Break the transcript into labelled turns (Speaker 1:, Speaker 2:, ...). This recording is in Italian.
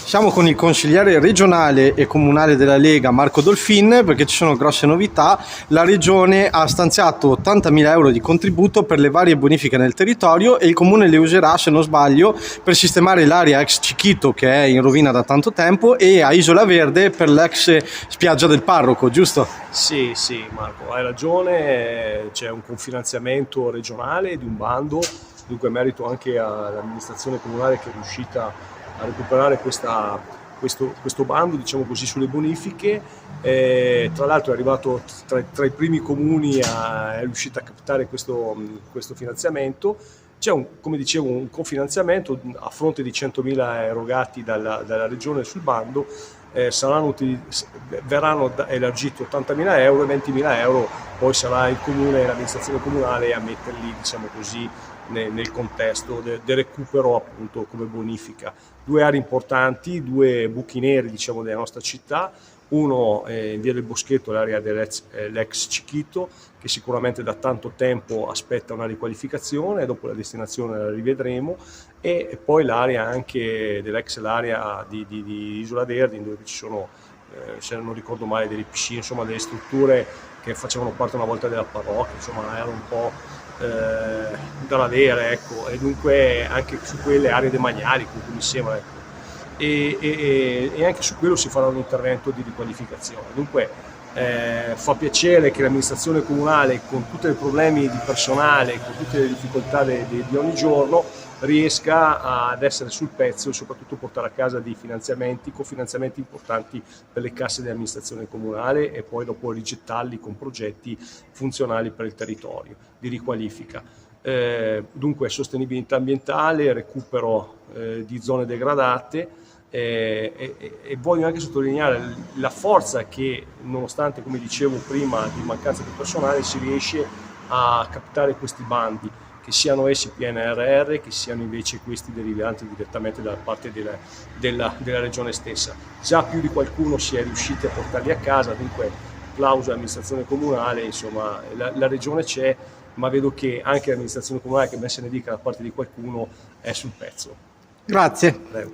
Speaker 1: Siamo con il consigliere regionale e comunale della Lega Marco Dolfin perché ci sono grosse novità. La regione ha stanziato 80.000 euro di contributo per le varie bonifiche nel territorio e il comune le userà, se non sbaglio, per sistemare l'area ex Cichito che è in rovina da tanto tempo e a Isola Verde per l'ex spiaggia del Parroco, giusto?
Speaker 2: Sì, Marco, hai ragione, c'è un confinanziamento regionale di un bando, dunque merito anche all'amministrazione comunale che è riuscita a recuperare questo bando, diciamo così, sulle bonifiche. Tra l'altro è arrivato tra i primi comuni, è riuscito a captare questo finanziamento. C'è come dicevo, un cofinanziamento a fronte di 100.000 erogati dalla regione sul bando. Verranno elargiti 80.000 euro e 20.000 euro poi sarà il comune e l'amministrazione comunale a metterli, diciamo così, nel contesto del recupero appunto come bonifica. Due aree importanti, due buchi neri, diciamo, della nostra città. Uno in via del Boschetto, l'area dell'ex Cichito, che sicuramente da tanto tempo aspetta una riqualificazione, dopo la destinazione la rivedremo, e poi l'area anche l'area di Isola Verde, dove ci sono, se non ricordo male, delle piscine, insomma delle strutture che facevano parte una volta della parrocchia, insomma erano un po' da avere, ecco, e dunque anche su quelle aree demaniali, mi sembra, ecco. E anche su quello si farà un intervento di riqualificazione. Dunque fa piacere che l'amministrazione comunale, con tutti i problemi di personale, con tutte le difficoltà di ogni giorno, riesca ad essere sul pezzo e soprattutto portare a casa dei cofinanziamenti importanti per le casse dell'amministrazione comunale e poi dopo rigettarli con progetti funzionali per il territorio di riqualifica. Dunque sostenibilità ambientale, recupero di zone degradate. E voglio anche sottolineare la forza che, nonostante, come dicevo prima, di mancanza di personale, si riesce a captare questi bandi, che siano essi PNRR, che siano invece questi derivanti direttamente dalla parte della regione stessa. Già più di qualcuno si è riusciti a portarli a casa, dunque applauso all'amministrazione comunale. Insomma, la regione c'è, ma vedo che anche l'amministrazione comunale, che ben se ne dica da parte di qualcuno, è sul pezzo.
Speaker 1: Grazie.
Speaker 2: Prego.